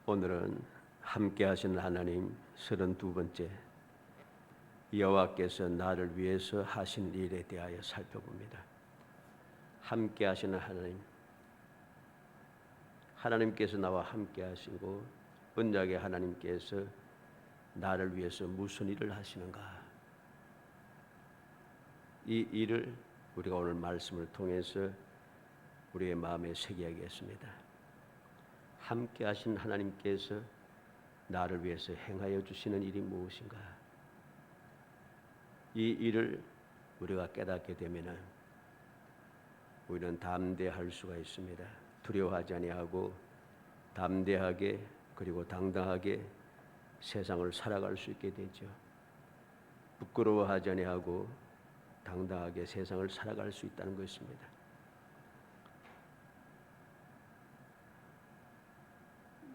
오늘은 함께 하시는 하나님 32번째 여호와께서 나를 위해서 하신 일에 대하여 살펴봅니다. 함께 하시는 하나님께서 나와 함께 하시고 언약의 하나님께서 나를 위해서 무슨 일을 하시는가, 이 일을 우리가 오늘 말씀을 통해서 우리의 마음에 새겨야겠습니다. 함께 하신 하나님께서 나를 위해서 행하여 주시는 일이 무엇인가, 이 일을 우리가 깨닫게 되면 우리는 담대할 수가 있습니다. 두려워하지 아니하고 담대하게 그리고 당당하게 세상을 살아갈 수 있게 되죠. 부끄러워하지 아니하고 당당하게 세상을 살아갈 수 있다는 것입니다.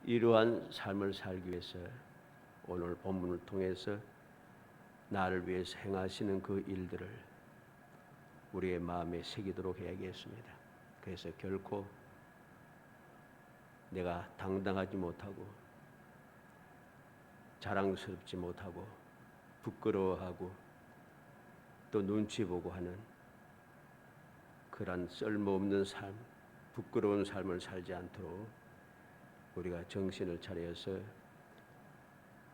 이러한 삶을 살기 위해서 오늘 본문을 통해서 나를 위해서 행하시는 그 일들을 우리의 마음에 새기도록 해야겠습니다. 그래서 결코 내가 당당하지 못하고 자랑스럽지 못하고 부끄러워하고 또 눈치 보고 하는 그런 쓸모없는 삶, 부끄러운 삶을 살지 않도록 우리가 정신을 차려서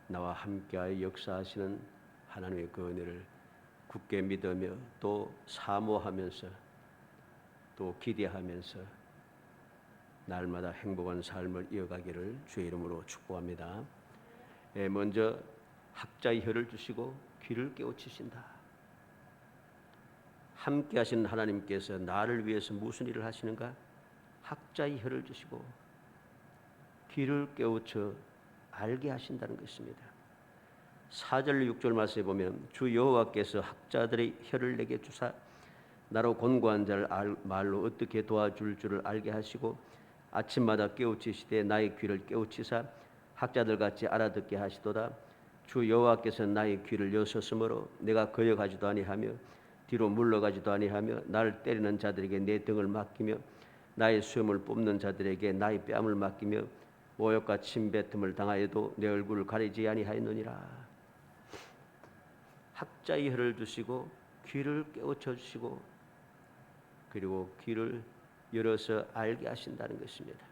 나와 함께하여 역사하시는 하나님의 그 은혜를 굳게 믿으며 또 사모하면서 또 기대하면서 날마다 행복한 삶을 이어가기를 주의 이름으로 축복합니다. 먼저 학자의 혀를 주시고 귀를 깨우치신다. 함께 하시는 하나님께서 나를 위해서 무슨 일을 하시는가? 학자의 혀를 주시고 귀를 깨우쳐 알게 하신다는 것입니다. 4절 6절 말씀에 보면 주 여호와께서 학자들의 혀를 내게 주사 나로 곤고한 자를 말로 어떻게 도와줄 줄을 알게 하시고 아침마다 깨우치시되 나의 귀를 깨우치사 학자들같이 알아듣게 하시도다. 주 여호와께서 나의 귀를 여셨으므로 내가 거역하지도 아니하며 뒤로 물러가지도 아니하며 나를 때리는 자들에게 내 등을 맡기며 나의 수염을 뽑는 자들에게 나의 뺨을 맡기며 모욕과 침뱉음을 당하여도 내 얼굴을 가리지 아니하였느니라. 학자의 혀를 주시고 귀를 깨우쳐 주시고 그리고 귀를 열어서 알게 하신다는 것입니다.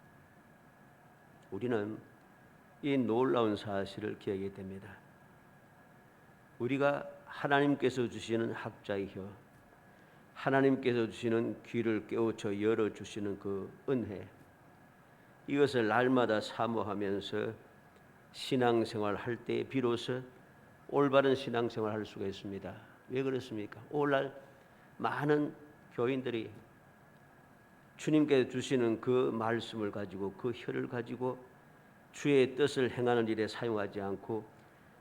우리는 이 놀라운 사실을 기억하게 됩니다. 우리가 하나님께서 주시는 학자의 혀, 하나님께서 주시는 귀를 깨우쳐 열어주시는 그 은혜, 이것을 날마다 사모하면서 신앙생활 할 때 비로소 올바른 신앙생활 할 수가 있습니다. 왜 그렇습니까? 오늘날 많은 교인들이 주님께서 주시는 그 말씀을 가지고 그 혀를 가지고 주의 뜻을 행하는 일에 사용하지 않고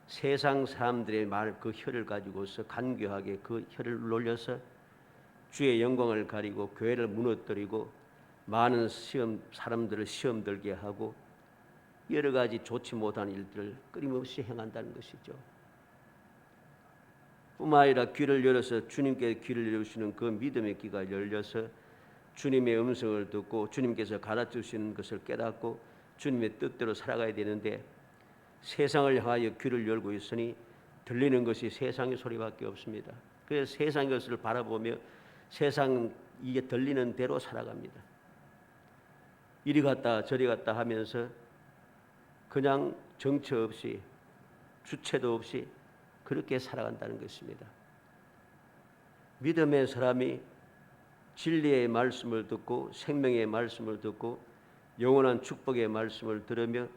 세상 사람들의 말 그 혀를 가지고서 간교하게 그 혀를 놀려서 주의 영광을 가리고 교회를 무너뜨리고 많은 사람들을 시험 들게 하고 여러 가지 좋지 못한 일들을 끊임없이 행한다는 것이죠. 뿐만 아니라 귀를 열어서 주님께 귀를 열으시는 그 믿음의 귀가 열려서 주님의 음성을 듣고 주님께서 가르쳐주시는 것을 깨닫고 주님의 뜻대로 살아가야 되는데 세상을 향하여 귀를 열고 있으니 들리는 것이 세상의 소리밖에 없습니다. 그래서 세상의 것을 바라보며 세상 이게 들리는 대로 살아갑니다. 이리 갔다 저리 갔다 하면서 그냥 정처 없이 주체도 없이 그렇게 살아간다는 것입니다. 믿음의 사람이 진리의 말씀을 듣고 생명의 말씀을 듣고 영원한 축복의 말씀을 들으며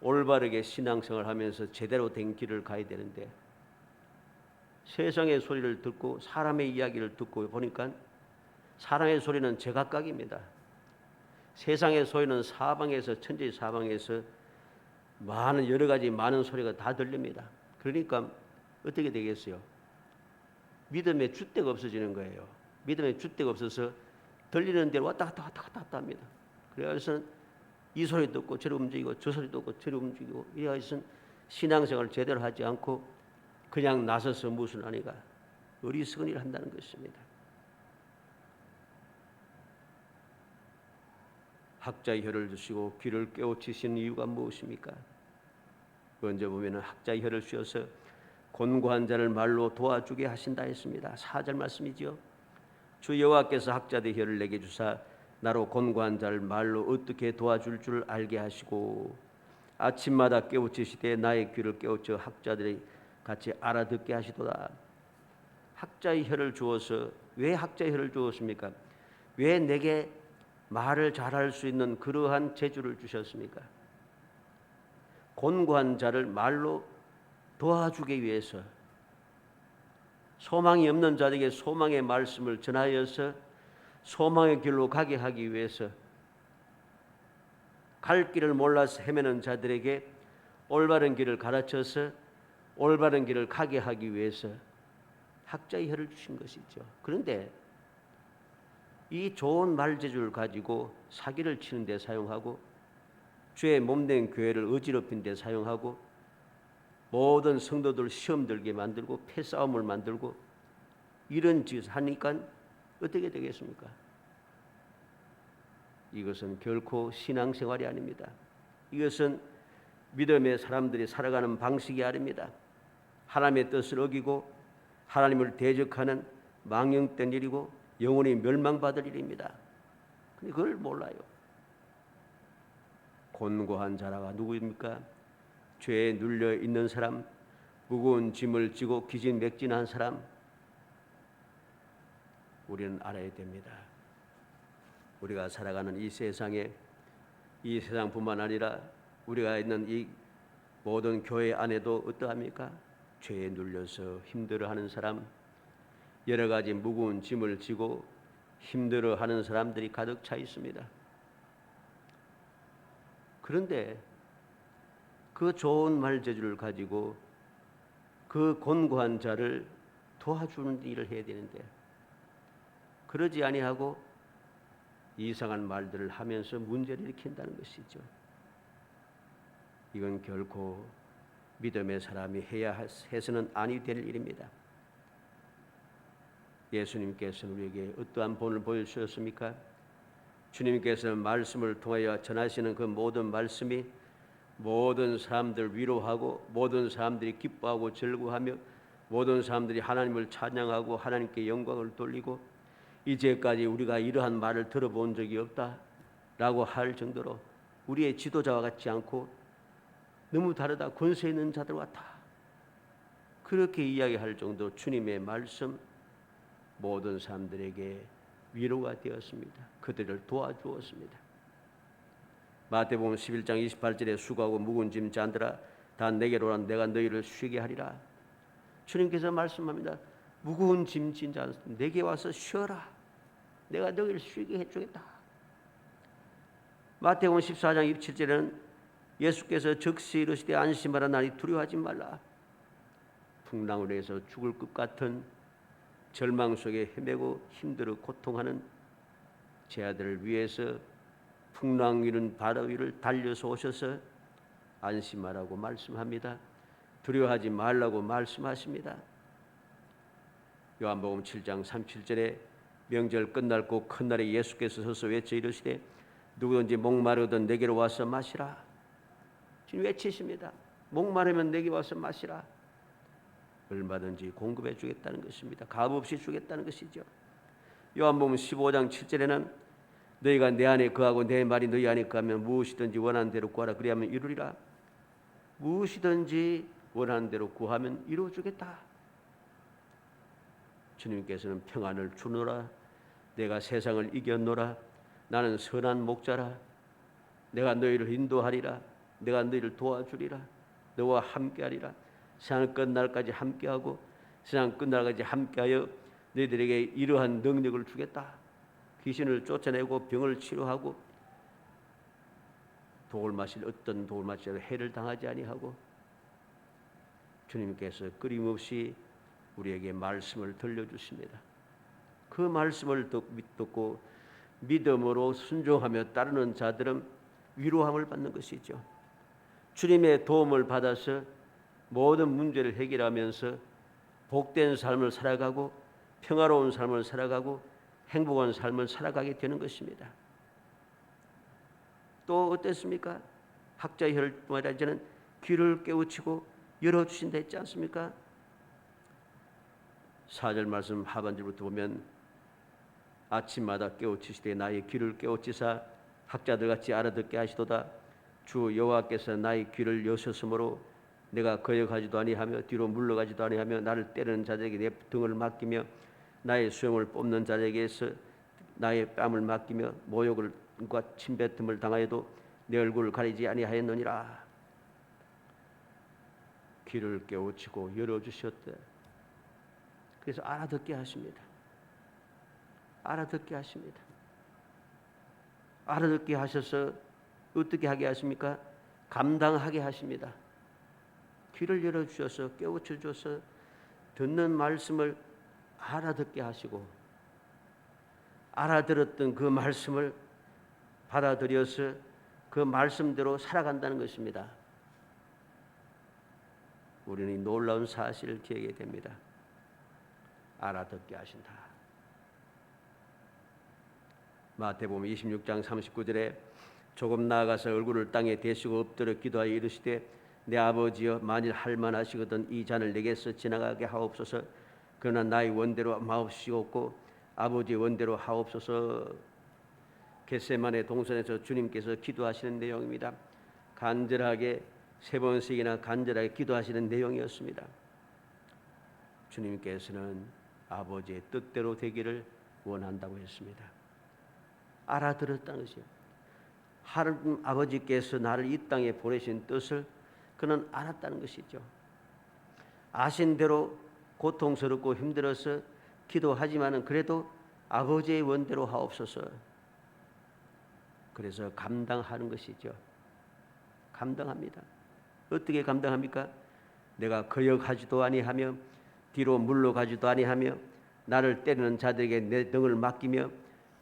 올바르게 신앙생활을 하면서 제대로 된 길을 가야 되는데 세상의 소리를 듣고 사람의 이야기를 듣고 보니까 사람의 소리는 제각각입니다. 세상의 소리는 사방에서 천지사방에서 많은 여러 가지 많은 소리가 다 들립니다. 그러니까 어떻게 되겠어요? 믿음의 줏대가 없어지는 거예요. 믿음의 줏대가 없어서 들리는 대로 왔다 갔다 합니다. 그래서 이 소리 듣고 저리 움직이고 저 소리 듣고 저리 움직이고 이래서 신앙생활을 제대로 하지 않고 그냥 나서서 무슨 아니가 어리석은 일을 한다는 것입니다. 학자의 혀를 주시고 귀를 깨우치시는 이유가 무엇입니까? 먼저 보면 학자의 혀를 씌워서 곤고한 자를 말로 도와주게 하신다 했습니다. 4절 말씀이죠. 주 여호와께서 학자의 혀를 내게 주사 나로 곤고한 자를 말로 어떻게 도와줄 줄 알게 하시고 아침마다 깨우치시되 나의 귀를 깨우쳐 학자들이 같이 알아듣게 하시도다. 학자의 혀를 주어서, 왜 학자의 혀를 주었습니까? 왜 내게 말을 잘할 수 있는 그러한 재주를 주셨습니까? 곤고한 자를 말로 도와주기 위해서, 소망이 없는 자에게 소망의 말씀을 전하여서 소망의 길로 가게 하기 위해서, 갈 길을 몰라서 헤매는 자들에게 올바른 길을 가르쳐서 올바른 길을 가게 하기 위해서 학자의 혀를 주신 것이죠. 그런데 이 좋은 말재주를 가지고 사기를 치는 데 사용하고 주의 몸된 교회를 어지럽힌 데 사용하고 모든 성도들 시험 들게 만들고 패싸움을 만들고 이런 짓을 하니까 어떻게 되겠습니까? 이것은 결코 신앙생활이 아닙니다. 이것은 믿음의 사람들이 살아가는 방식이 아닙니다. 하나님의 뜻을 어기고 하나님을 대적하는 망령된 일이고 영원히 멸망받을 일입니다. 근데 그걸 몰라요. 곤고한 자라가 누구입니까? 죄에 눌려 있는 사람, 무거운 짐을 지고 기진맥진한 사람. 우리는 알아야 됩니다. 우리가 살아가는 이 세상에, 이 세상뿐만 아니라 우리가 있는 이 모든 교회 안에도 어떠합니까? 죄에 눌려서 힘들어하는 사람, 여러 가지 무거운 짐을 지고 힘들어하는 사람들이 가득 차 있습니다. 그런데 그 좋은 말재주를 가지고 그 곤고한 자를 도와주는 일을 해야 되는데 그러지 아니하고 이상한 말들을 하면서 문제를 일으킨다는 것이죠. 이건 결코 믿음의 사람이 해야 해서는 아니 될 일입니다. 예수님께서는 우리에게 어떠한 본을 보여주셨습니까? 주님께서는 말씀을 통하여 전하시는 그 모든 말씀이 모든 사람들 위로하고 모든 사람들이 기뻐하고 즐거워하며 모든 사람들이 하나님을 찬양하고 하나님께 영광을 돌리고 이제까지 우리가 이러한 말을 들어본 적이 없다라고 할 정도로 우리의 지도자와 같지 않고 너무 다르다, 권세 있는 자들 같아, 그렇게 이야기할 정도로 주님의 말씀 모든 사람들에게 위로가 되었습니다. 그들을 도와주었습니다. 마태복음 11장 28절에 수고하고 무거운 짐 잔들아 다 내게로 오라 내가 너희를 쉬게 하리라. 주님께서 말씀합니다. 무거운 짐 진 자 내게 와서 쉬어라. 내가 너희를 쉬게 해주겠다. 마태복음 14장 27절에는 예수께서 즉시 이르시되 안심하라 나니 두려워하지 말라. 풍랑을 해서 죽을 것 같은 절망 속에 헤매고 힘들어 고통하는 제 아들을 위해서 풍랑 위는 바다 위를 달려서 오셔서 안심하라고 말씀합니다. 두려워하지 말라고 말씀하십니다. 요한복음 7장 37절에 명절 끝날 곧 큰 날에 예수께서 서서 외쳐 이르시되 누구든지 목마르거든 내게로 와서 마시라. 지금 외치십니다. 목마르면 내게 와서 마시라. 얼마든지 공급해 주겠다는 것입니다. 값없이 주겠다는 것이죠. 요한복음 15장 7절에는 너희가 내 안에 거하고 내 말이 너희 안에 거하면 무엇이든지 원하는 대로 구하라 그리하면 이루리라. 무엇이든지 원하는 대로 구하면 이루어 주겠다. 주님께서는 평안을 주노라. 내가 세상을 이겼노라. 나는 선한 목자라. 내가 너희를 인도하리라. 내가 너희를 도와주리라. 너와 함께하리라. 세상 끝날까지 함께하고 세상 끝날까지 함께하여 너희들에게 이러한 능력을 주겠다. 귀신을 쫓아내고 병을 치료하고 독을 마실 어떤 독을 마시려 해를 당하지 아니하고 주님께서 끊임없이 우리에게 말씀을 들려주십니다. 그 말씀을 듣고 믿음으로 순종하며 따르는 자들은 위로함을 받는 것이죠. 주님의 도움을 받아서 모든 문제를 해결하면서 복된 삶을 살아가고 평화로운 삶을 살아가고 행복한 삶을 살아가게 되는 것입니다. 또 어땠습니까? 학자의 혀를 통하여 이제는 귀를 깨우치고 열어주신다 했지 않습니까? 4절 말씀 하반절부터 보면 아침마다 깨우치시되 나의 귀를 깨우치사 학자들같이 알아듣게 하시도다. 주 여호와께서 나의 귀를 여셨으므로 내가 거역하지도 아니하며 뒤로 물러가지도 아니하며 나를 때리는 자들에게 내 등을 맡기며 나의 수염을 뽑는 자들에게서 나의 뺨을 맡기며 모욕과 침뱉음을 당하여도 내 얼굴을 가리지 아니하였느니라. 귀를 깨우치고 열어주셨대. 그래서 알아듣게 하십니다. 알아듣게 하십니다. 알아듣게 하셔서 어떻게 하게 하십니까? 감당하게 하십니다. 귀를 열어주셔서 깨우쳐 주셔서 듣는 말씀을 알아듣게 하시고 알아들었던 그 말씀을 받아들여서 그 말씀대로 살아간다는 것입니다. 우리는 이 놀라운 사실을 기억하게 됩니다. 알아듣게 하신다. 마태복음 26장 39절에 조금 나아가서 얼굴을 땅에 대시고 엎드려 기도하여 이르시되 내 아버지여 만일 할만하시거든 이 잔을 내게서 지나가게 하옵소서. 그러나 나의 원대로 마옵시옵고 아버지의 원대로 하옵소서. 겟세마네 동산에서 주님께서 기도하시는 내용입니다. 간절하게 3번씩이나 간절하게 기도하시는 내용이었습니다. 주님께서는 아버지의 뜻대로 되기를 원한다고 했습니다. 알아들었다는 것이요. 하나님 아버지께서 나를 이 땅에 보내신 뜻을 그는 알았다는 것이죠. 아신 대로 고통스럽고 힘들어서 기도하지만은 그래도 아버지의 원대로 하옵소서. 그래서 감당하는 것이죠. 감당합니다. 어떻게 감당합니까? 내가 거역하지도 아니하며 뒤로 물러가지도 아니하며 나를 때리는 자들에게 내 등을 맡기며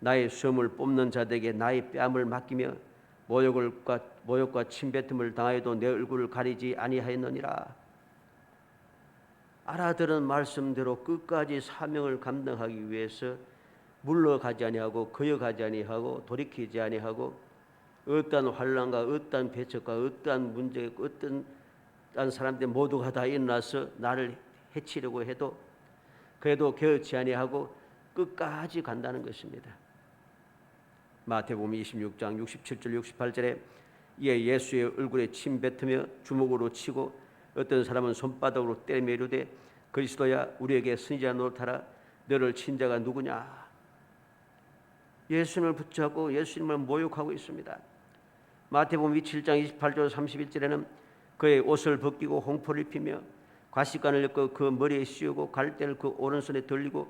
나의 수염을 뽑는 자들에게 나의 뺨을 맡기며 모욕과 침뱉음을 당하여도 내 얼굴을 가리지 아니하였느니라. 알아들은 말씀대로 끝까지 사명을 감당하기 위해서 물러가지 아니하고 거역하지 아니하고 돌이키지 아니하고 어떠한 환난과 어떠한 배척과 어떠한 문제 어떠한 사람들 모두가 다 일어나서 나를 해치려고 해도 그래도 개의치 아니하고 끝까지 간다는 것입니다. 마태복음 26장 67절 68절에 이에 예수의 얼굴에 침 뱉으며 주먹으로 치고 어떤 사람은 손바닥으로 때리며 이르되 그리스도야 우리에게 선지자 노릇하라. 너를 친 자가 누구냐? 예수님을 붙잡고 예수님을 모욕하고 있습니다. 마태복음 27장 28절 31절에는 그의 옷을 벗기고 홍포를 입히며 과식관을 엮어 그 머리에 씌우고 갈대를 그 오른손에 들리고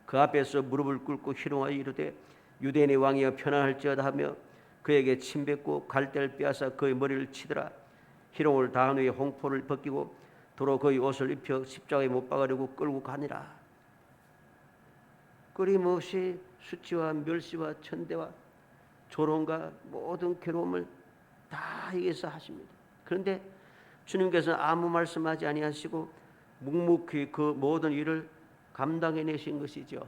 그 앞에서 무릎을 꿇고 희롱하여 이르되 유대인의 왕이여 편안할지어다 하며 그에게 침뱉고 갈대를 빼앗아 그의 머리를 치더라. 희롱을 다한 후에 홍포를 벗기고 도로 그의 옷을 입혀 십자가에 못 박으려고 끌고 가니라. 끊임없이 수치와 멸시와 천대와 조롱과 모든 괴로움을 다 여기서 하십니다. 그런데 주님께서는 아무 말씀하지 아니하시고 묵묵히 그 모든 일을 감당해내신 것이죠.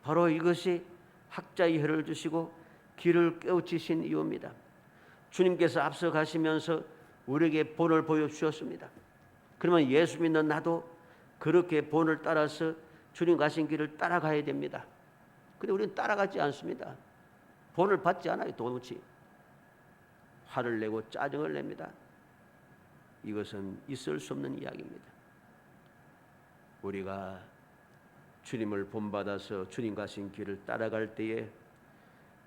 바로 이것이 학자의 혀를 주시고 귀를 깨우치신 이유입니다. 주님께서 앞서 가시면서 우리에게 본을 보여주셨습니다. 그러면 예수 믿는 나도 그렇게 본을 따라서 주님 가신 길을 따라가야 됩니다. 그런데 우리는 따라가지 않습니다. 본을 받지 않아요. 도무지 화를 내고 짜증을 냅니다. 이것은 있을 수 없는 이야기입니다. 우리가 주님을 본받아서 주님 가신 길을 따라갈 때에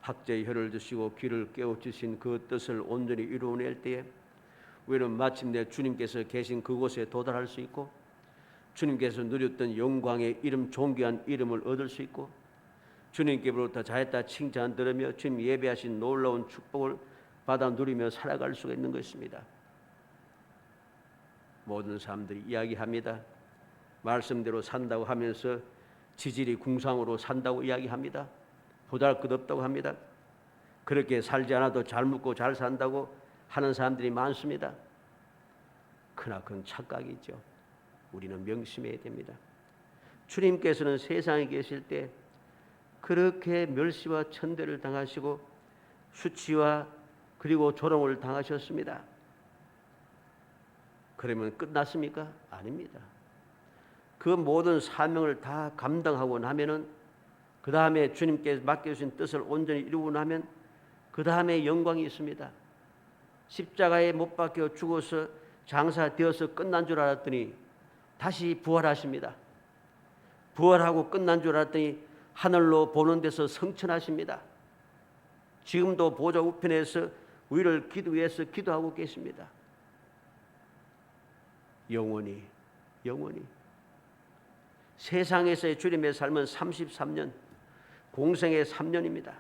학자의 혀를 주시고 귀를 깨우치신 그 뜻을 온전히 이루어낼 때에 우리는 마침내 주님께서 계신 그곳에 도달할 수 있고 주님께서 누렸던 영광의 이름, 존귀한 이름을 얻을 수 있고 주님께로부터 잘했다 칭찬 들으며 주님 예배하신 놀라운 축복을 받아 누리며 살아갈 수가 있는 것입니다. 모든 사람들이 이야기합니다. 말씀대로 산다고 하면서 지질이 궁상으로 산다고 이야기합니다. 보잘것없다고 합니다. 그렇게 살지 않아도 잘 먹고 잘 산다고 하는 사람들이 많습니다. 그러나 그건 착각이죠. 우리는 명심해야 됩니다. 주님께서는 세상에 계실 때 그렇게 멸시와 천대를 당하시고 수치와 그리고 조롱을 당하셨습니다. 그러면 끝났습니까? 아닙니다. 그 모든 사명을 다 감당하고 나면은 그 다음에 주님께 맡겨주신 뜻을 온전히 이루고 나면 그 다음에 영광이 있습니다. 십자가에 못 박혀 죽어서 장사되어서 끝난 줄 알았더니 다시 부활하십니다. 부활하고 끝난 줄 알았더니 하늘로 보는 데서 성천하십니다. 지금도 보좌 우편에서 우리를 위해서 기도하고 계십니다. 영원히 세상에서의 주님의 삶은 33년, 공생의 3년입니다.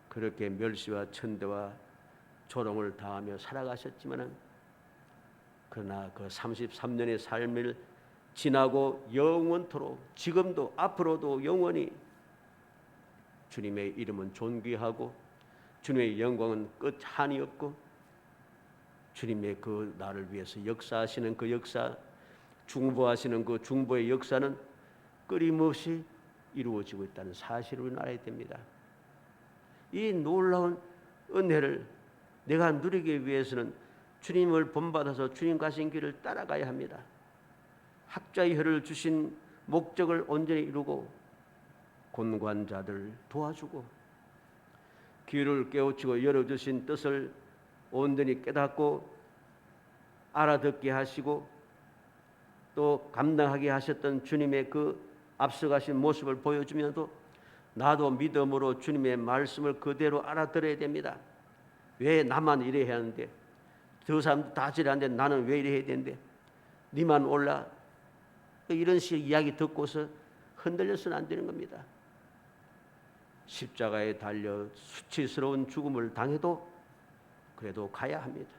그렇게 멸시와 천대와 조롱을 당하며 살아가셨지만 그러나 그 33년의 삶을 지나고 영원토록 지금도 앞으로도 영원히 주님의 이름은 존귀하고 주님의 영광은 끝한이 없고 주님의 그 나를 위해서 역사하시는 그 역사, 중보하시는 그 중보의 역사는 끊임없이 이루어지고 있다는 사실을 알아야 됩니다. 이 놀라운 은혜를 내가 누리기 위해서는 주님을 본받아서 주님 가신 길을 따라가야 합니다. 학자의 혀를 주신 목적을 온전히 이루고 곤관자들 도와주고 귀를 깨우치고 열어주신 뜻을 온전히 깨닫고 알아듣게 하시고 또 감당하게 하셨던 주님의 그 앞서가신 모습을 보여주면서도 나도 믿음으로 주님의 말씀을 그대로 알아들어야 됩니다. 왜 나만 이래야 하는데 저 사람도 다 저래하는데 나는 왜 이래야 되는데 니만 올라 이런 식의 이야기 듣고서 흔들려서는 안 되는 겁니다. 십자가에 달려 수치스러운 죽음을 당해도 그래도 가야 합니다.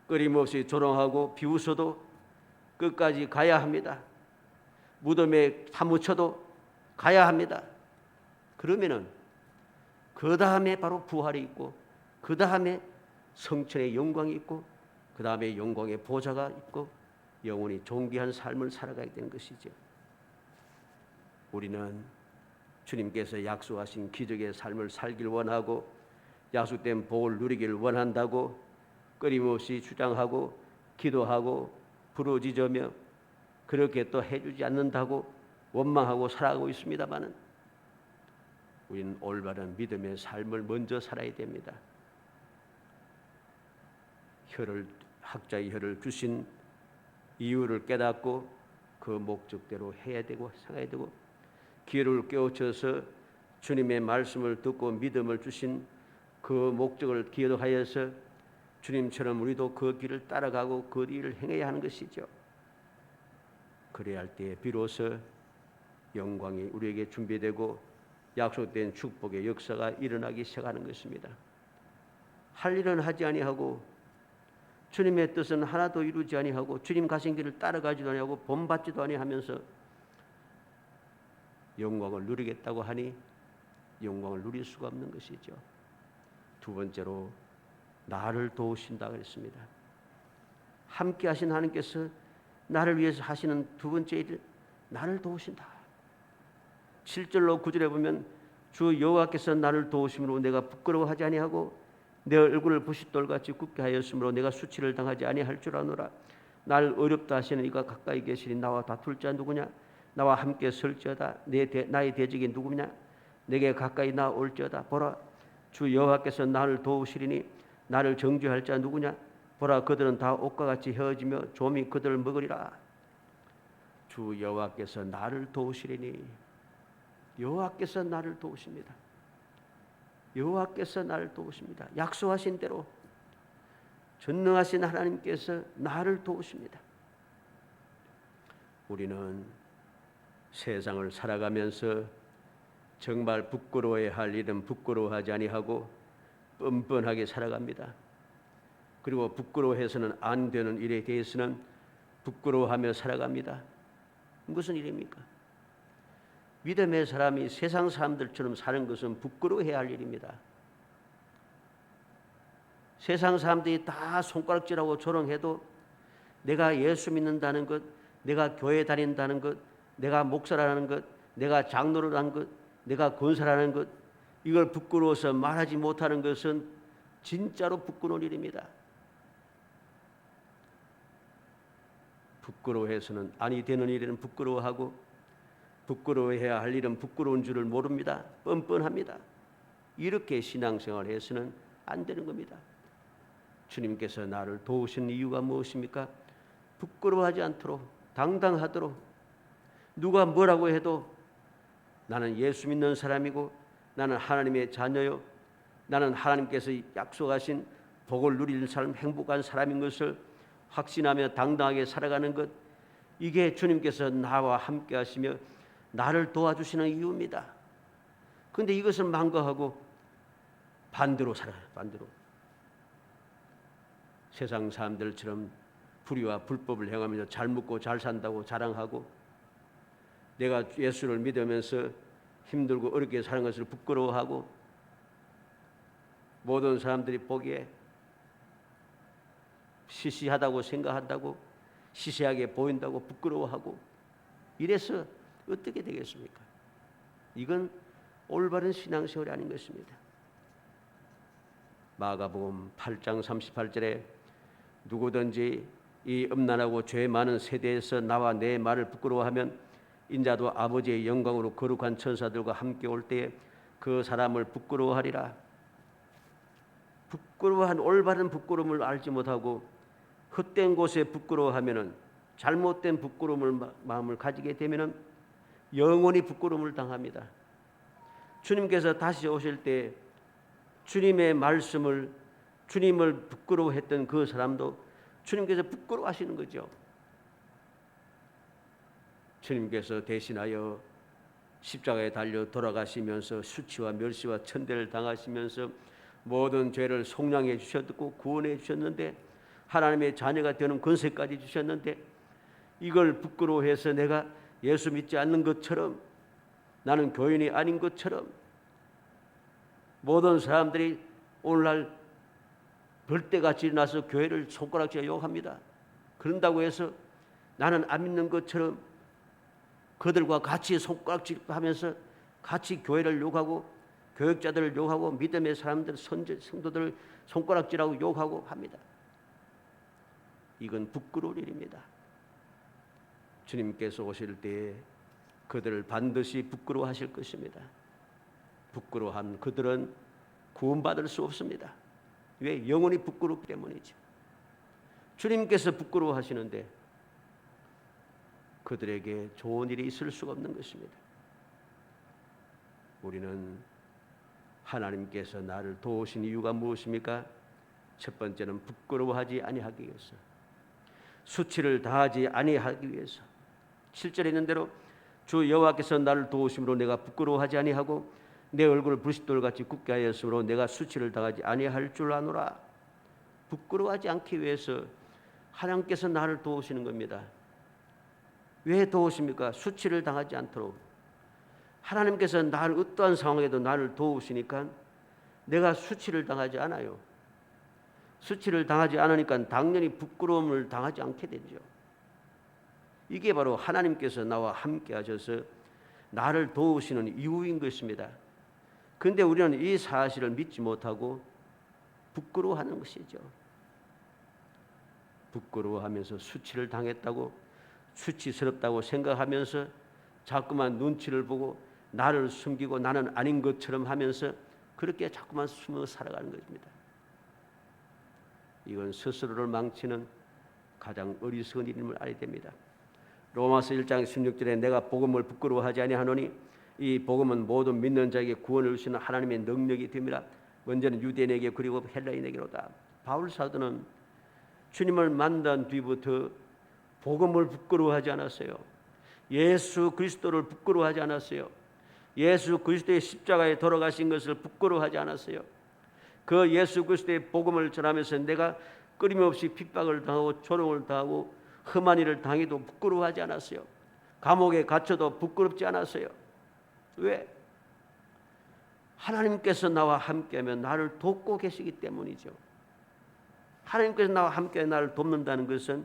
끊임없이 조롱하고 비웃어도 끝까지 가야 합니다. 무덤에 사무쳐도 가야 합니다. 그러면은 그 다음에 바로 부활이 있고 그 다음에 성천의 영광이 있고 그 다음에 영광의 보좌가 있고 영원히 존귀한 삶을 살아가야 되는 것이죠. 우리는 주님께서 약속하신 기적의 삶을 살길 원하고 약속된 복을 누리길 원한다고 끊임없이 주장하고 기도하고 부르짖으며 그렇게 또 해주지 않는다고 원망하고 살아가고 있습니다마는 우리는 올바른 믿음의 삶을 먼저 살아야 됩니다. 학자의 혀를 주신 이유를 깨닫고 그 목적대로 해야 되고 살아야 되고 귀를 깨우쳐서 주님의 말씀을 듣고 믿음을 주신 그 목적을 기억하여서 주님처럼 우리도 그 길을 따라가고 그 일을 행해야 하는 것이죠. 그래야 할 때에 비로소 영광이 우리에게 준비되고 약속된 축복의 역사가 일어나기 시작하는 것입니다. 할 일은 하지 아니하고 주님의 뜻은 하나도 이루지 아니하고 주님 가신 길을 따라가지도 아니하고 본받지도 아니하면서 영광을 누리겠다고 하니 영광을 누릴 수가 없는 것이죠. 두 번째로 나를 도우신다 그랬습니다. 함께 하신 하나님께서 나를 위해서 하시는 두 번째 일, 나를 도우신다. 7절로 9절에 보면 주 여호와께서 나를 도우심으로 내가 부끄러워하지 아니하고 내 얼굴을 부싯돌같이 굳게 하였으므로 내가 수치를 당하지 아니할 줄 아노라. 나를 어렵다 하시는 이가 가까이 계시니 나와 다툴 자 누구냐? 나와 함께 설지어다. 나의 대적이 누구냐? 내게 가까이 나올지어다. 보라, 주 여호와께서 나를 도우시리니 나를 정죄할 자 누구냐? 보라, 그들은 다 옷과 같이 헤어지며 좀이 그들을 먹으리라. 주 여호와께서 나를 도우시리니 여호와께서 나를 도우십니다. 여호와께서 나를 도우십니다. 약속하신 대로 전능하신 하나님께서 나를 도우십니다. 우리는 세상을 살아가면서 정말 부끄러워야 할 일은 부끄러워하지 아니하고 뻔뻔하게 살아갑니다. 그리고 부끄러워해서는 안 되는 일에 대해서는 부끄러워하며 살아갑니다. 무슨 일입니까? 믿음의 사람이 세상 사람들처럼 사는 것은 부끄러워해야 할 일입니다. 세상 사람들이 다 손가락질하고 조롱해도 내가 예수 믿는다는 것, 내가 교회 다닌다는 것, 내가 목사라는 것, 내가 장로라는 것, 내가 건설하는 것, 이걸 부끄러워서 말하지 못하는 것은 진짜로 부끄러운 일입니다. 부끄러워해서는 아니 되는 일에는 부끄러워하고 부끄러워해야 할 일은 부끄러운 줄을 모릅니다. 뻔뻔합니다. 이렇게 신앙생활을 해서는 안 되는 겁니다. 주님께서 나를 도우신 이유가 무엇입니까? 부끄러워하지 않도록 당당하도록 누가 뭐라고 해도 나는 예수 믿는 사람이고 나는 하나님의 자녀요, 나는 하나님께서 약속하신 복을 누리는 사람, 행복한 사람인 것을 확신하며 당당하게 살아가는 것, 이게 주님께서 나와 함께 하시며 나를 도와주시는 이유입니다. 그런데 이것을 망각하고 반대로 살아요. 반대로 세상 사람들처럼 불의와 불법을 행하면서 잘 먹고 잘 산다고 자랑하고 내가 예수를 믿으면서 힘들고 어렵게 사는 것을 부끄러워하고 모든 사람들이 보기에 시시하다고 생각한다고 시시하게 보인다고 부끄러워하고 이래서 어떻게 되겠습니까? 이건 올바른 신앙생활이 아닌 것입니다. 마가복음 8장 38절에 누구든지 이 음란하고 죄 많은 세대에서 나와 내 말을 부끄러워하면 인자도 아버지의 영광으로 거룩한 천사들과 함께 올 때에 그 사람을 부끄러워하리라. 부끄러워한 올바른 부끄러움을 알지 못하고 헛된 곳에 부끄러워하면은 잘못된 부끄러움을 마음을 가지게 되면은 영원히 부끄러움을 당합니다. 주님께서 다시 오실 때 주님의 말씀을 주님을 부끄러워했던 그 사람도 주님께서 부끄러워하시는 거죠. 주님께서 대신하여 십자가에 달려 돌아가시면서 수치와 멸시와 천대를 당하시면서 모든 죄를 속량해 주셨고 구원해 주셨는데 하나님의 자녀가 되는 권세까지 주셨는데 이걸 부끄러워해서 내가 예수 믿지 않는 것처럼 나는 교인이 아닌 것처럼 모든 사람들이 오늘날 벌떼같이 일어나서 교회를 손가락질하여 욕합니다. 그런다고 해서 나는 안 믿는 것처럼 그들과 같이 손가락질하면서 같이 교회를 욕하고 교역자들을 욕하고 믿음의 사람들 성도들을 손가락질하고 욕하고 합니다. 이건 부끄러운 일입니다. 주님께서 오실 때에 그들을 반드시 부끄러워하실 것입니다. 부끄러워한 그들은 구원받을 수 없습니다. 왜? 영원히 부끄럽기 때문이죠. 주님께서 부끄러워하시는데 그들에게 좋은 일이 있을 수가 없는 것입니다. 우리는 하나님께서 나를 도우신 이유가 무엇입니까? 첫 번째는 부끄러워하지 아니하기 위해서, 수치를 다하지 아니하기 위해서. 7절에 있는 대로 주 여호와께서 나를 도우심으로 내가 부끄러워하지 아니하고 내 얼굴을 부싯돌같이 굳게 하였으므로 내가 수치를 당하지 아니할 줄 아노라. 부끄러워하지 않기 위해서 하나님께서 나를 도우시는 겁니다. 왜 도우십니까? 수치를 당하지 않도록. 하나님께서 나를 어떠한 상황에도 나를 도우시니까 내가 수치를 당하지 않아요. 수치를 당하지 않으니까 당연히 부끄러움을 당하지 않게 되죠. 이게 바로 하나님께서 나와 함께 하셔서 나를 도우시는 이유인 것입니다. 그런데 우리는 이 사실을 믿지 못하고 부끄러워하는 것이죠. 부끄러워하면서 수치를 당했다고 수치스럽다고 생각하면서 자꾸만 눈치를 보고 나를 숨기고 나는 아닌 것처럼 하면서 그렇게 자꾸만 숨어 살아가는 것입니다. 이건 스스로를 망치는 가장 어리석은 일임을 알게 됩니다. 로마서 1장 16절에 내가 복음을 부끄러워하지 아니하노니 이 복음은 모든 믿는 자에게 구원을 주시는 하나님의 능력이 됩니다. 먼저는 유대인에게 그리고 헬라인에게로다. 바울 사도는 주님을 만난 뒤부터 복음을 부끄러워하지 않았어요. 예수 그리스도를 부끄러워하지 않았어요. 예수 그리스도의 십자가에 돌아가신 것을 부끄러워하지 않았어요. 그 예수 그리스도의 복음을 전하면서 내가 끊임없이 핍박을 당하고 조롱을 당하고 험한 일을 당해도 부끄러워하지 않았어요. 감옥에 갇혀도 부끄럽지 않았어요. 왜? 하나님께서 나와 함께하면 나를 돕고 계시기 때문이죠. 하나님께서 나와 함께 나를 돕는다는 것은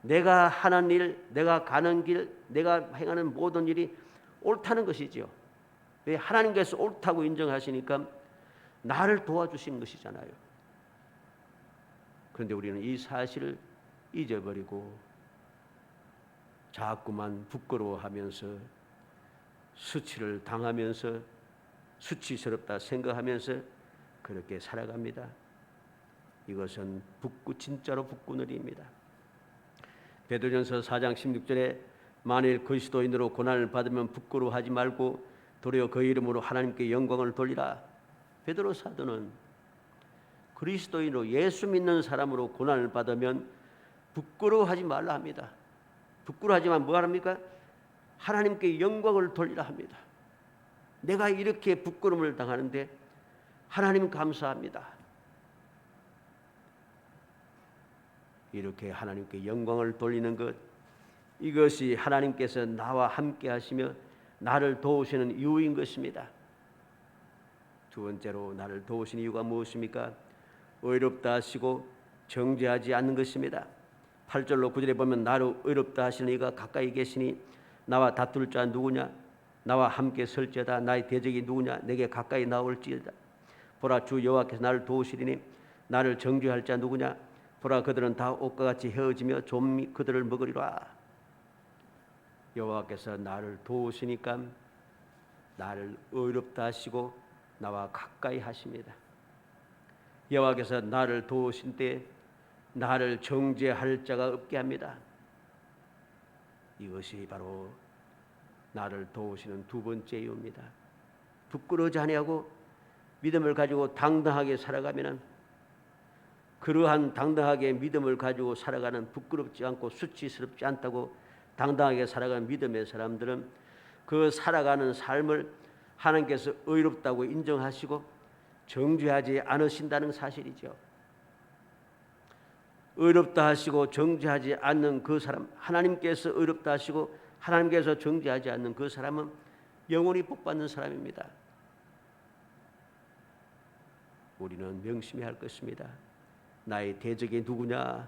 내가 하는 일, 내가 가는 길, 내가 행하는 모든 일이 옳다는 것이죠. 왜? 하나님께서 옳다고 인정하시니까 나를 도와주신 것이잖아요. 그런데 우리는 이 사실을 잊어버리고 자꾸만 부끄러워하면서 수치를 당하면서 수치스럽다 생각하면서 그렇게 살아갑니다. 이것은 진짜로 북구늘입니다. 베드로전서 4장 16절에 만일 그리스도인으로 고난을 받으면 부끄러워하지 말고 도리어 그 이름으로 하나님께 영광을 돌리라. 베드로 사도는 그리스도인으로 예수 믿는 사람으로 고난을 받으면 부끄러워하지 말라 합니다. 부끄러워하지만 뭐 합니까? 하나님께 영광을 돌리라 합니다. 내가 이렇게 부끄러움을 당하는데 하나님 감사합니다. 이렇게 하나님께 영광을 돌리는 것, 이것이 하나님께서 나와 함께 하시며 나를 도우시는 이유인 것입니다. 두 번째로 나를 도우시는 이유가 무엇입니까? 의롭다 하시고 정죄하지 않는 것입니다. 8절로 9절에 보면 나를 의롭다 하시는 이가 가까이 계시니 나와 다툴 자 누구냐? 나와 함께 설지어다. 나의 대적이 누구냐? 내게 가까이 나올지어다. 보라, 주 여호와께서 나를 도우시리니 나를 정죄할 자 누구냐? 보라, 그들은 다 옷과 같이 헤어지며 좀이 그들을 먹으리라. 여호와께서 나를 도우시니까 나를 의롭다 하시고 나와 가까이 하십니다. 여호와께서 나를 도우신 때 나를 정죄할 자가 없게 합니다. 이것이 바로 나를 도우시는 두 번째 이유입니다. 부끄러워하지 아니하고 믿음을 가지고 당당하게 살아가면은, 그러한 당당하게 믿음을 가지고 살아가는, 부끄럽지 않고 수치스럽지 않다고 당당하게 살아가는 믿음의 사람들은 그 살아가는 삶을 하나님께서 의롭다고 인정하시고 정죄하지 않으신다는 사실이죠. 의롭다 하시고 정죄하지 않는 그 사람, 하나님께서 의롭다 하시고 하나님께서 정죄하지 않는 그 사람은 영원히 복받는 사람입니다. 우리는 명심해야 할 것입니다. 나의 대적이 누구냐?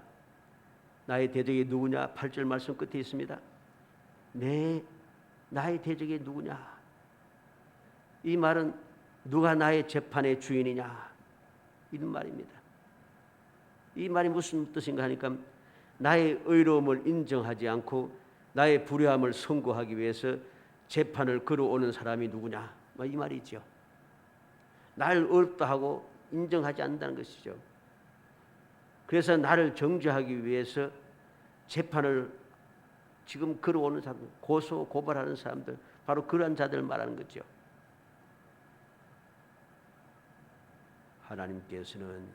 나의 대적이 누구냐? 8절 말씀 끝에 있습니다. 나의 대적이 누구냐? 이 말은 누가 나의 재판의 주인이냐? 이런 말입니다. 이 말이 무슨 뜻인가 하니까 나의 의로움을 인정하지 않고 나의 불의함을 선고하기 위해서 재판을 걸어오는 사람이 누구냐? 이 말이죠. 나를 의롭다 하고 인정하지 않는다는 것이죠. 그래서 나를 정죄하기 위해서 재판을 지금 걸어오는 사람들, 고소 고발하는 사람들, 바로 그러한 자들을 말하는 거죠. 하나님께서는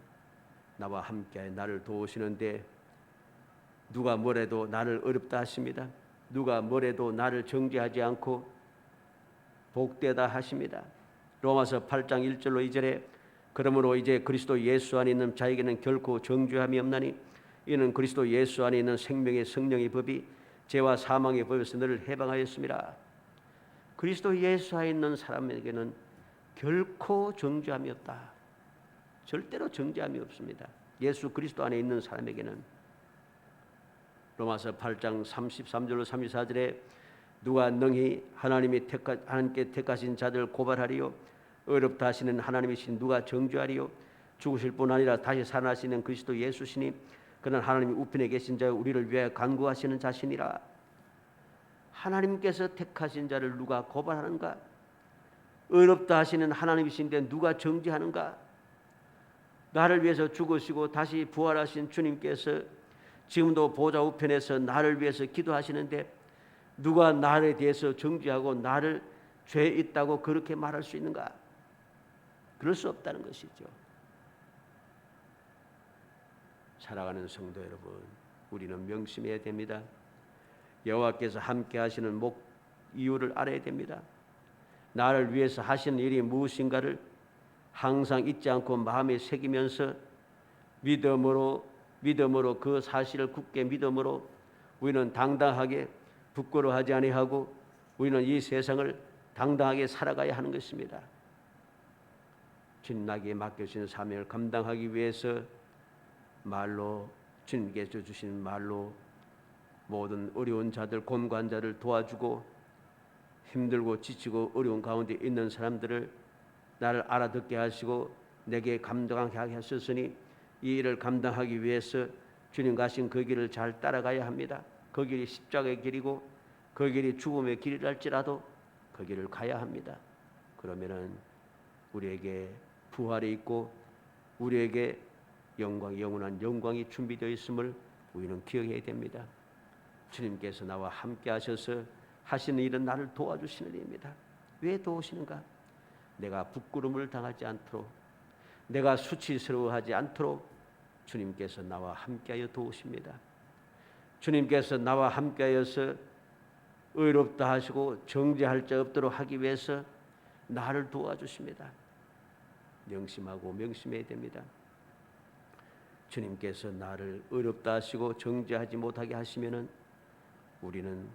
나와 함께 나를 도우시는데 누가 뭐래도 나를 어렵다 하십니다. 누가 뭐래도 나를 정죄하지 않고 복되다 하십니다. 로마서 8장 1절로 2절에 그러므로 이제 그리스도 예수 안에 있는 자에게는 결코 정죄함이 없나니 이는 그리스도 예수 안에 있는 생명의 성령의 법이 죄와 사망의 법에서 너를 해방하였습니다. 그리스도 예수 안에 있는 사람에게는 결코 정죄함이 없다. 절대로 정죄함이 없습니다. 예수 그리스도 안에 있는 사람에게는. 로마서 8장 33절로 34절에 누가 능히 하나님께 택하신 자들 고발하리요? 의롭다 하시는 하나님이신 누가 정죄하리요? 죽으실 뿐 아니라 다시 살아나시는 그리스도 예수시니 그는 하나님이 우편에 계신 자여 우리를 위하여 간구하시는 자신이라. 하나님께서 택하신 자를 누가 고발하는가? 의롭다 하시는 하나님이신데 누가 정죄하는가? 나를 위해서 죽으시고 다시 부활하신 주님께서 지금도 보좌 우편에서 나를 위해서 기도하시는데 누가 나에 대해서 정죄하고 나를 죄 있다고 그렇게 말할 수 있는가? 그럴 수 없다는 것이죠. 살아가는 성도 여러분, 우리는 명심해야 됩니다. 여호와께서 함께 하시는 이유를 알아야 됩니다. 나를 위해서 하시는 일이 무엇인가를 항상 잊지 않고 마음에 새기면서 믿음으로 그 사실을 굳게 믿음으로 우리는 당당하게 부끄러워하지 아니하고 우리는 이 세상을 당당하게 살아가야 하는 것입니다. 주님에게 맡겨진 사명을 감당하기 위해서 말로 주님께서 주신 말로 모든 어려운 자들, 곤고한 자를 도와주고 힘들고 지치고 어려운 가운데 있는 사람들을 나를 알아듣게 하시고 내게 감당하게 하셨으니 이 일을 감당하기 위해서 주님 가신 그 길을 잘 따라가야 합니다. 그 길이 십자가의 길이고 그 길이 죽음의 길이랄지라도 그 길을 가야 합니다. 그러면은 우리에게 부활이 있고 우리에게 영원한 영광이 준비되어 있음을 우리는 기억해야 됩니다. 주님께서 나와 함께 하셔서 하시는 일은 나를 도와주시는 일입니다. 왜 도우시는가? 내가 부끄러움을 당하지 않도록, 내가 수치스러워하지 않도록 주님께서 나와 함께하여 도우십니다. 주님께서 나와 함께하여서 의롭다 하시고 정죄할 자 없도록 하기 위해서 나를 도와주십니다. 명심하고 명심해야 됩니다. 주님께서 나를 의롭다 하시고 정죄하지 못하게 하시면은 우리는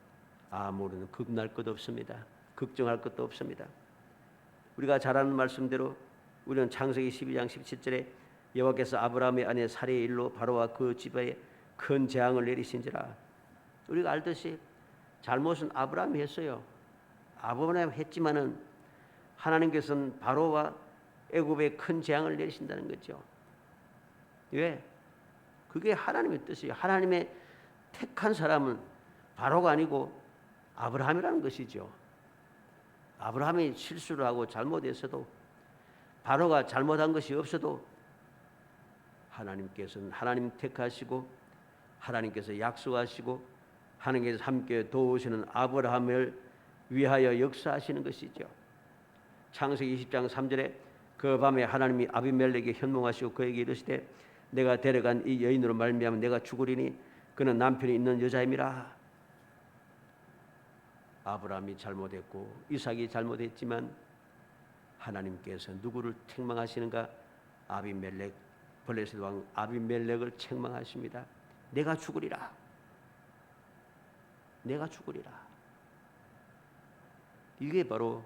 아무런 겁날 것 없습니다. 걱정할 것도 없습니다. 우리가 잘 아는 말씀대로 우리는 창세기 12장 17절에 여호와께서 아브라함의 아내 사레의 일로 바로와 그 집에 큰 재앙을 내리신지라. 우리가 알듯이 잘못은 아브라함이 했어요. 아브라함이 했지만은 하나님께서는 바로와 애굽에 큰 재앙을 내리신다는 거죠. 왜? 그게 하나님의 뜻이에요. 하나님의 택한 사람은 바로가 아니고 아브라함이라는 것이죠. 아브라함이 실수를 하고 잘못했어도 바로가 잘못한 것이 없어도 하나님께서는 하나님 택하시고 하나님께서 약속하시고 하나님께서 함께 도우시는 아브라함을 위하여 역사하시는 것이죠. 창세기 20장 3절에 그 밤에 하나님이 아비멜렉에게 현몽하시고 그에게 이르시되 내가 데려간 이 여인으로 말미암아 내가 죽으리니 그는 남편이 있는 여자임이라. 아브라함이 잘못했고 이삭이 잘못했지만 하나님께서 누구를 책망하시는가? 아비멜렉, 블레셋 왕 아비멜렉을 책망하십니다. 내가 죽으리라. 내가 죽으리라. 이게 바로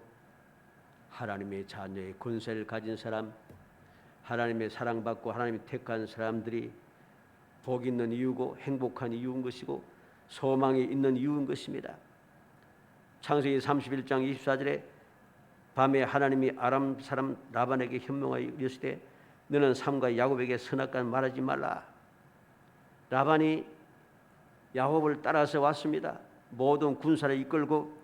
하나님의 자녀의 권세를 가진 사람, 하나님의 사랑받고 하나님이 택한 사람들이 복 있는 이유고 행복한 이유인 것이고 소망이 있는 이유인 것입니다. 창세기 31장 24절에 밤에 하나님이 아람 사람 라반에게 현명하여 이르시되 너는 삼가 야곱에게 선악간 말하지 말라. 라반이 야곱을 따라서 왔습니다. 모든 군사를 이끌고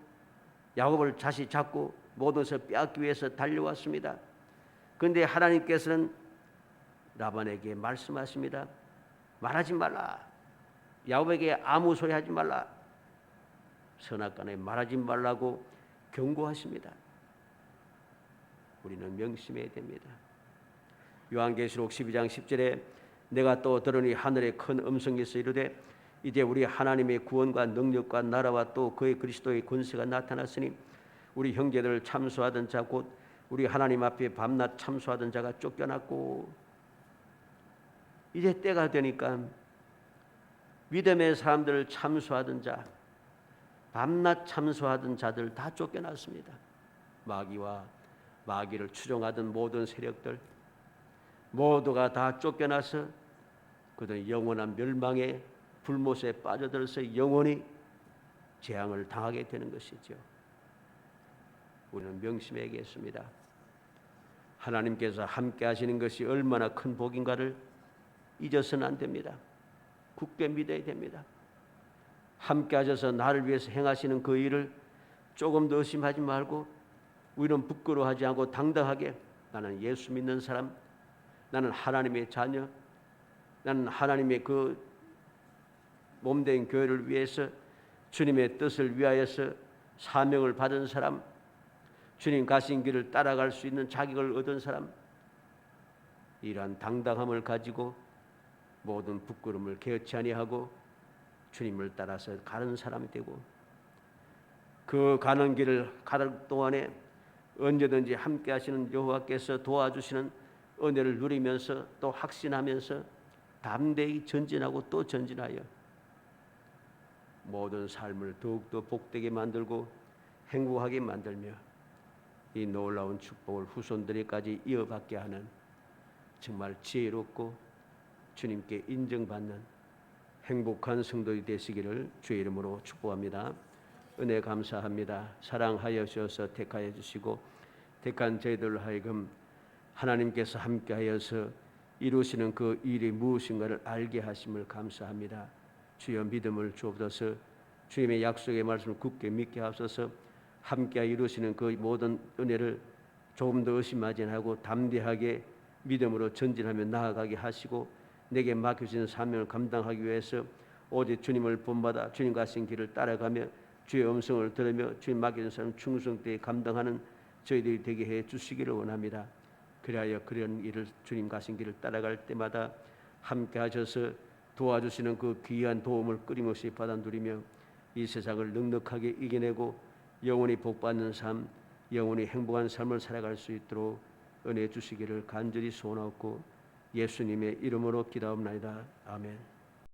야곱을 다시 잡고 모든 것을 빼앗기 위해서 달려왔습니다. 그런데 하나님께서는 라반에게 말씀하십니다. 말하지 말라. 야곱에게 아무 소리 하지 말라. 선악간에 말하지 말라고 경고하십니다. 우리는 명심해야 됩니다. 요한계시록 12장 10절에 내가 또 들으니 하늘에 큰 음성에서 이르되 이제 우리 하나님의 구원과 능력과 나라와 또 그의 그리스도의 권세가 나타났으니 우리 형제들을 참소하던 자 곧 우리 하나님 앞에 밤낮 참소하던 자가 쫓겨났고 이제 때가 되니까 믿음의 사람들을 참소하던 자 밤낮 참소하던 자들 다 쫓겨났습니다. 마귀와 마귀를 추종하던 모든 세력들 모두가 다 쫓겨나서 그들은 영원한 멸망의 불못에 빠져들어서 영원히 재앙을 당하게 되는 것이죠. 우리는 명심해야겠습니다. 하나님께서 함께 하시는 것이 얼마나 큰 복인가를 잊어서는 안 됩니다. 굳게 믿어야 됩니다. 함께 하셔서 나를 위해서 행하시는 그 일을 조금 더 의심하지 말고 우리는 부끄러워하지 않고 당당하게 나는 예수 믿는 사람, 나는 하나님의 자녀, 나는 하나님의 그 몸된 교회를 위해서 주님의 뜻을 위하여서 사명을 받은 사람, 주님 가신 길을 따라갈 수 있는 자격을 얻은 사람, 이러한 당당함을 가지고 모든 부끄러움을 개의치 아니하고 주님을 따라서 가는 사람이 되고 그 가는 길을 가는 동안에 언제든지 함께 하시는 여호와께서 도와주시는 은혜를 누리면서 또 확신하면서 담대히 전진하고 또 전진하여 모든 삶을 더욱더 복되게 만들고 행복하게 만들며 이 놀라운 축복을 후손들에까지 이어받게 하는 정말 지혜롭고 주님께 인정받는 행복한 성도이 되시기를 주의 이름으로 축복합니다. 은혜 감사합니다. 사랑하여 주셔서 택하여 주시고 택한 저희들로 하여금 하나님께서 함께하여서 이루시는 그 일이 무엇인가를 알게 하심을 감사합니다. 주여 믿음을 주옵소서. 주님의 약속의 말씀을 굳게 믿게 하소서. 함께 이루시는 그 모든 은혜를 조금 더 의심하지 않고 담대하게 믿음으로 전진하며 나아가게 하시고 내게 맡겨진 사명을 감당하기 위해서 오직 주님을 본받아 주님 가신 길을 따라가며 주의 음성을 들으며 주님 맡겨진 사명 충성되게 감당하는 저희들이 되게 해 주시기를 원합니다. 그리하여 그런 일을 주님 가신 길을 따라갈 때마다 함께 하셔서 도와주시는 그 귀한 도움을 끊임없이 받아 누리며 이 세상을 넉넉하게 이겨내고 영원히 복받는 삶, 영원히 행복한 삶을 살아갈 수 있도록 은혜 주시기를 간절히 소원하옵고 예수님의 이름으로 기도합나이다. 아멘.